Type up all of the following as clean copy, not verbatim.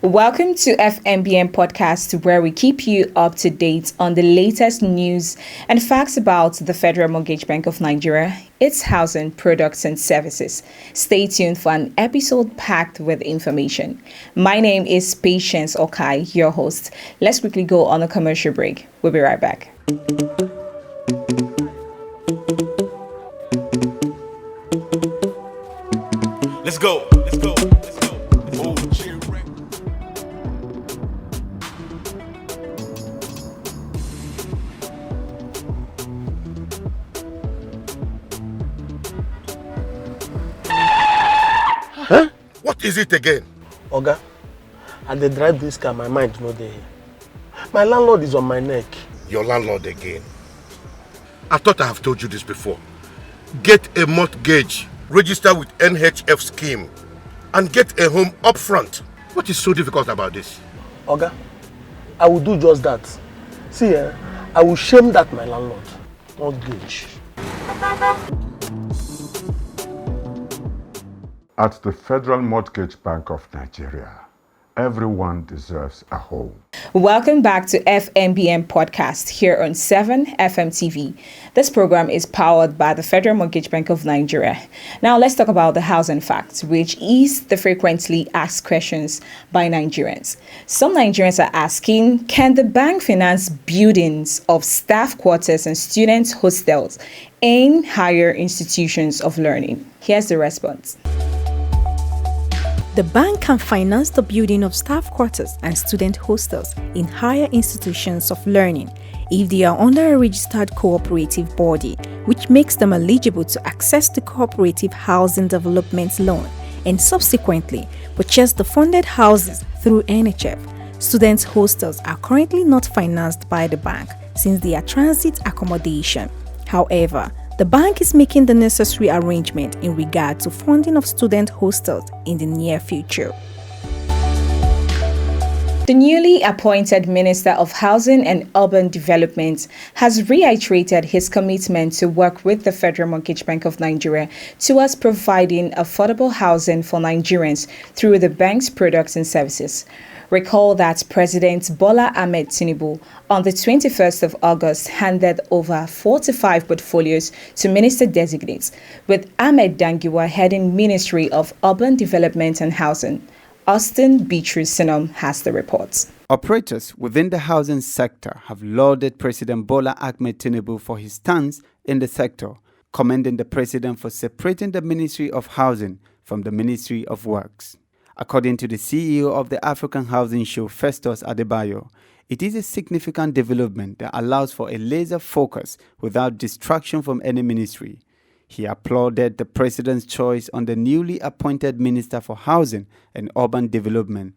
Welcome to FMBN podcast, where we keep you up to date on the latest news and facts about the Federal Mortgage Bank of Nigeria, its housing products and services. Stay tuned for an episode packed with information. My name is Patience Okai, your host. Let's quickly go on a commercial break. We'll be right back. Let's go. Huh? What is it again? Oga, I dey drive this car, my mind no dey here. My landlord is on my neck. Your landlord again. I thought I have told you this before. Get a mortgage, register with NHF scheme, and get a home up front. What is so difficult about this? Oga, I will do just that. See, I will shame that my landlord. Mortgage. At the Federal Mortgage Bank of Nigeria, everyone deserves a home. Welcome back to FMBN podcast here on 7 FM TV. This program is powered by the Federal Mortgage Bank of Nigeria. Now let's talk about the housing fact, which is the frequently asked questions by Nigerians. Some Nigerians are asking, can the bank finance buildings of staff quarters and student hostels in higher institutions of learning? Here's the response. The bank can finance the building of staff quarters and student hostels in higher institutions of learning if they are under a registered cooperative body, which makes them eligible to access the cooperative housing development loan and subsequently purchase the funded houses through NHF. Student hostels are currently not financed by the bank since they are transit accommodation. However, the bank is making the necessary arrangement in regard to funding of student hostels in the near future. The newly appointed Minister of Housing and Urban Development has reiterated his commitment to work with the Federal Mortgage Bank of Nigeria towards providing affordable housing for Nigerians through the bank's products and services. Recall that President Bola Ahmed Tinubu on the 21st of August handed over 45 portfolios to minister designates, with Ahmed Dangiwa heading Ministry of Urban Development and Housing. Austin Beatrice Sinom has the reports. Operators within the housing sector have lauded President Bola Ahmed Tinubu for his stance in the sector, commending the president for separating the Ministry of Housing from the Ministry of Works. According to the CEO of the African Housing Show, Festus Adebayo, it is a significant development that allows for a laser focus without distraction from any ministry. He applauded the president's choice on the newly appointed Minister for Housing and Urban Development.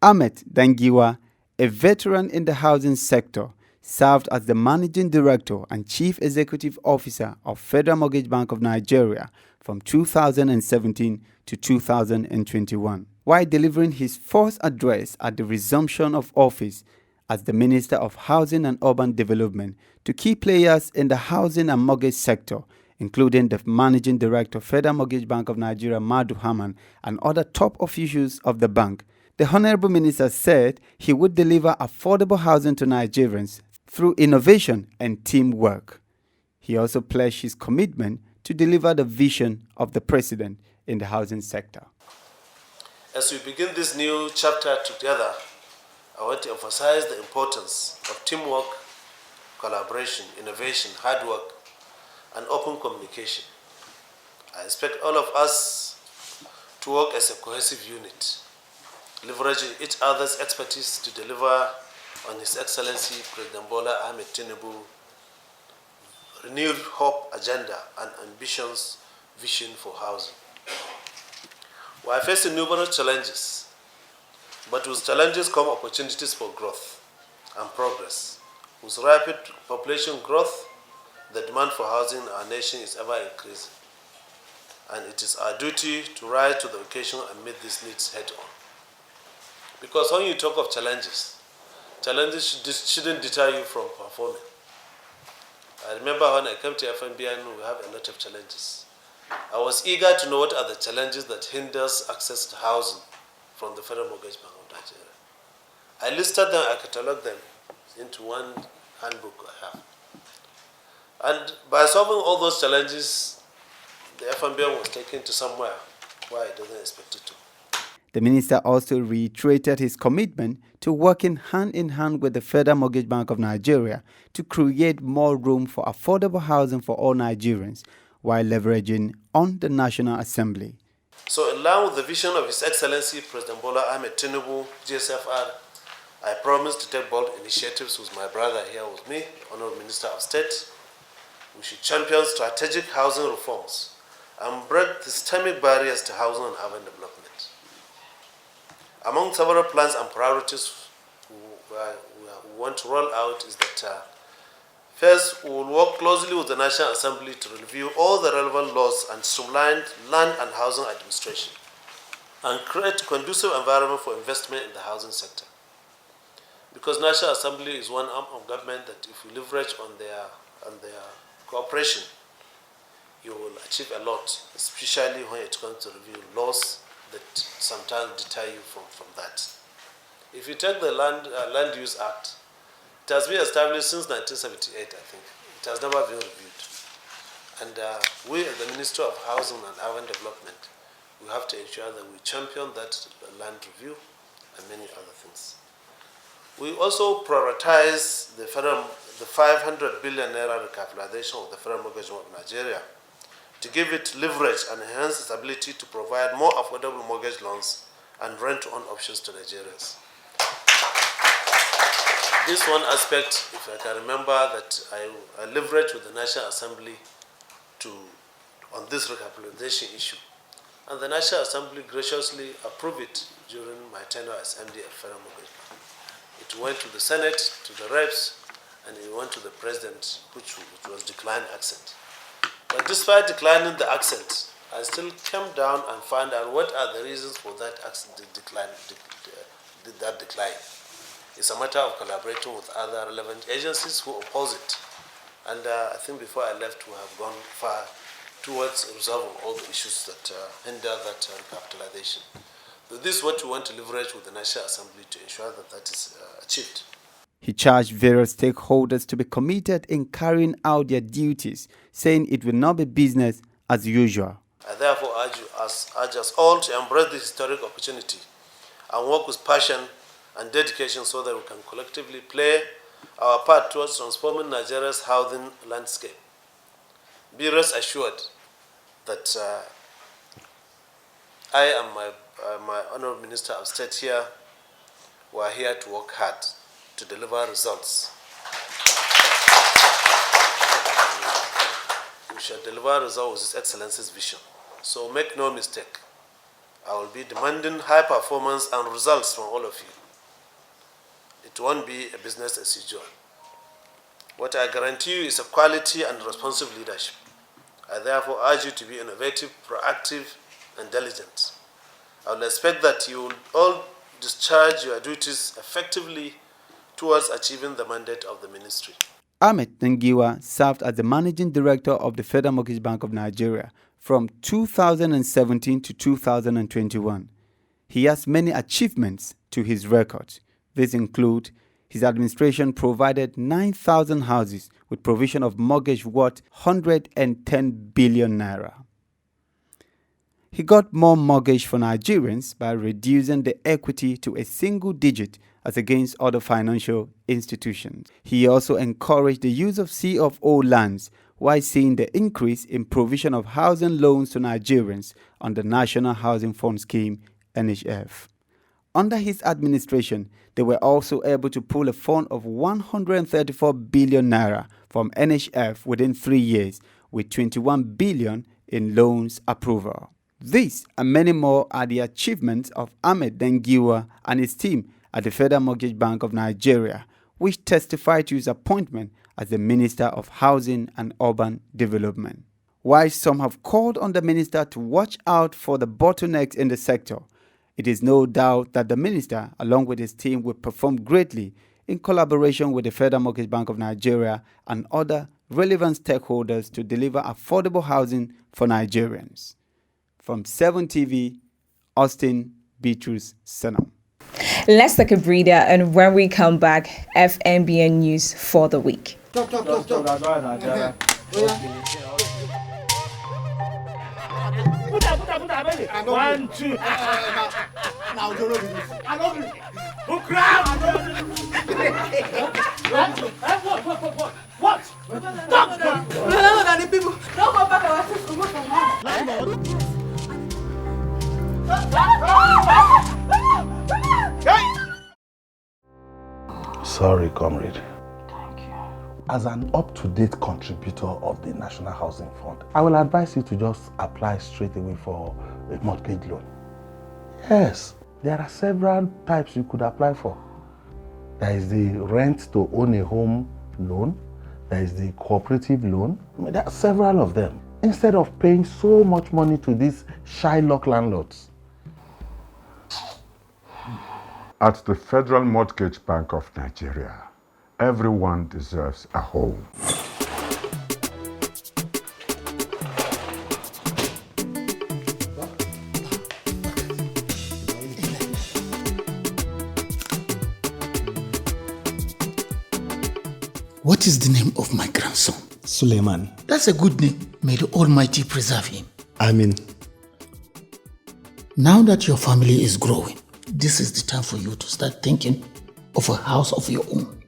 Ahmed Dangiwa, a veteran in the housing sector, served as the Managing Director and Chief Executive Officer of Federal Mortgage Bank of Nigeria from 2017 to 2021. While delivering his first address at the resumption of office as the Minister of Housing and Urban Development to key players in the housing and mortgage sector, including the Managing Director of Federal Mortgage Bank of Nigeria, Madu Haman, and other top officials of the bank, the Honorable Minister said he would deliver affordable housing to Nigerians through innovation and teamwork. He also pledged his commitment to deliver the vision of the President in the housing sector. As we begin this new chapter together, I want to emphasize the importance of teamwork, collaboration, innovation, hard work, and open communication. I expect all of us to work as a cohesive unit, leveraging each other's expertise to deliver on His Excellency President Bola Ahmed Tinubu renewed hope agenda and ambitions vision for housing. We are facing numerous challenges, but with challenges come opportunities for growth and progress. With rapid population growth, the demand for housing in our nation is ever increasing, and it is our duty to rise to the occasion and meet these needs head on. Because when you talk of challenges shouldn't deter you from performing. I remember when I came to FMBN, we have a lot of challenges. I was eager to know what are the challenges that hinders access to housing from the Federal Mortgage Bank of Nigeria. I listed them, I catalogued them into one handbook I have. And by solving all those challenges, the FMBN was taken to somewhere where I didn't expect it to. The minister also reiterated his commitment to working hand in hand with the Federal Mortgage Bank of Nigeria to create more room for affordable housing for all Nigerians while leveraging on the National Assembly. So, in line with the vision of His Excellency President Bola Ahmed Tinubu, GSFR, I promised to take bold initiatives with my brother here with me, Honorable Minister of State. We should champion strategic housing reforms and break systemic barriers to housing and urban development. Among several plans and priorities we want to roll out is that first, we will work closely with the National Assembly to review all the relevant laws and streamline land and housing administration and create a conducive environment for investment in the housing sector. Because National Assembly is one arm of government that if you leverage on their cooperation, you will achieve a lot, especially when it comes to review laws that sometimes deter you from that. If you take the Land Use Act, it has been established since 1978, I think. It has never been reviewed. And we, as the Ministry of Housing and Urban Development, we have to ensure that we champion that land review and many other things. We also prioritize the 500 billion naira recapitalization of the Federal Mortgage Bank of Nigeria to give it leverage and enhance its ability to provide more affordable mortgage loans and rent-to-own options to Nigerians. This one aspect, if I can remember, that I leveraged with the National Assembly on this recapitalization issue. And the National Assembly graciously approved it during my tenure as MD of Federal Mortgage Bank. It went to the Senate, to the reps, and it went to the President, which was declined accent. But despite declining the accent, I still came down and found out what are the reasons for that decline. It's a matter of collaborating with other relevant agencies who oppose it. And I think before I left, we have gone far towards resolving all the issues that hinder that recapitalization. So this is what we want to leverage with the National Assembly to ensure that that is achieved. He charged various stakeholders to be committed in carrying out their duties, saying it will not be business as usual. I therefore urge us all to embrace this historic opportunity and work with passion and dedication so that we can collectively play our part towards transforming Nigeria's housing landscape. Be rest assured that I and my Honorable Minister of State here, we are here to work hard to deliver results. We shall deliver results with His Excellency's vision. So make no mistake, I will be demanding high performance and results from all of you. It won't be a business as usual. What I guarantee you is a quality and responsive leadership. I therefore urge you to be innovative, proactive, and diligent. I will expect that you will all discharge your duties effectively towards achieving the mandate of the ministry. Ahmed Ngiwa served as the Managing Director of the Federal Mortgage Bank of Nigeria from 2017 to 2021. He has many achievements to his record. These include his administration provided 9,000 houses with provision of mortgage worth 110 billion naira. He got more mortgage for Nigerians by reducing the equity to a single digit as against other financial institutions. He also encouraged the use of C of O lands while seeing the increase in provision of housing loans to Nigerians on the National Housing Fund Scheme, NHF. Under his administration, they were also able to pull a fund of 134 billion naira from NHF within 3 years, with 21 billion in loans approval. These and many more are the achievements of Ahmed Ngiwa and his team at the Federal Mortgage Bank of Nigeria, which testified to his appointment as the Minister of Housing and Urban Development. While some have called on the minister to watch out for the bottlenecks in the sector, it is no doubt that the minister, along with his team, will perform greatly in collaboration with the Federal Mortgage Bank of Nigeria and other relevant stakeholders to deliver affordable housing for Nigerians. From 7 TV, Austin, Beatrice Senam. Let's take a breather, and when we come back, FMBN news for the week. One, two. What? Stop! No, people. Don't go back our Sorry, comrade. Thank you. As an up-to-date contributor of the National Housing Fund, I will advise you to just apply straight away for a mortgage loan. Yes, there are several types you could apply for. There is the rent to own a home loan. There is the cooperative loan. There are several of them. Instead of paying so much money to these Shylock landlords. At the Federal Mortgage Bank of Nigeria, everyone deserves a home. What is the name of my grandson? Suleiman. That's a good name. May the Almighty preserve him. Amin. Now that your family is growing, this is the time for you to start thinking of a house of your own.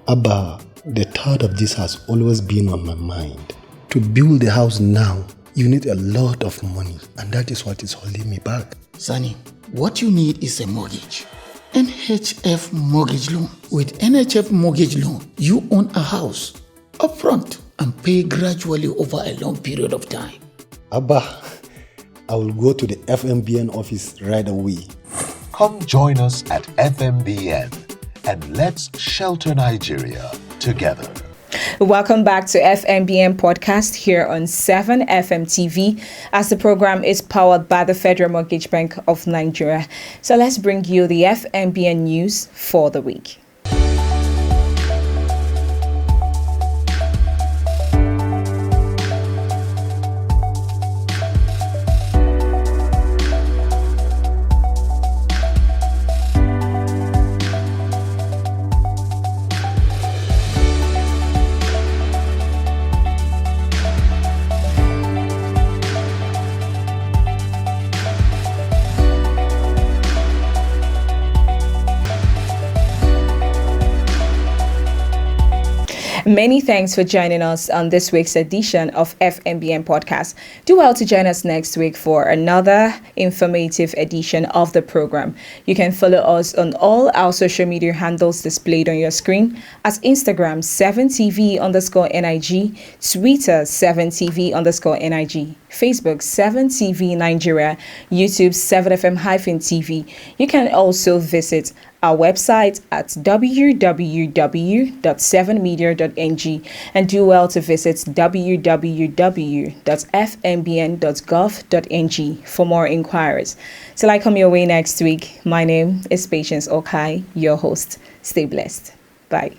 Abba, the thought of this has always been on my mind. To build a house now, you need a lot of money, and that is what is holding me back. Sonny, what you need is a mortgage. NHF mortgage loan. With NHF mortgage loan, you own a house upfront and pay gradually over a long period of time. Abba, I will go to the FMBN office right away. Come join us at FMBN and let's shelter Nigeria together. Welcome back to FMBN podcast here on 7 FM TV, as the program is powered by the Federal Mortgage Bank of Nigeria. So let's bring you the FMBN news for the week. Many thanks for joining us on this week's edition of FMBN Podcast. Do well to join us next week for another informative edition of the program. You can follow us on all our social media handles displayed on your screen as Instagram 7TV_NIG, Twitter 7TV_NIG, Facebook 7TV Nigeria, YouTube 7FM-TV. You can also visit our website at www.7media.ng and do well to visit www.fmbn.gov.ng for more inquiries. Till I come your way next week, my name is Patience Okai, your host. Stay blessed. Bye.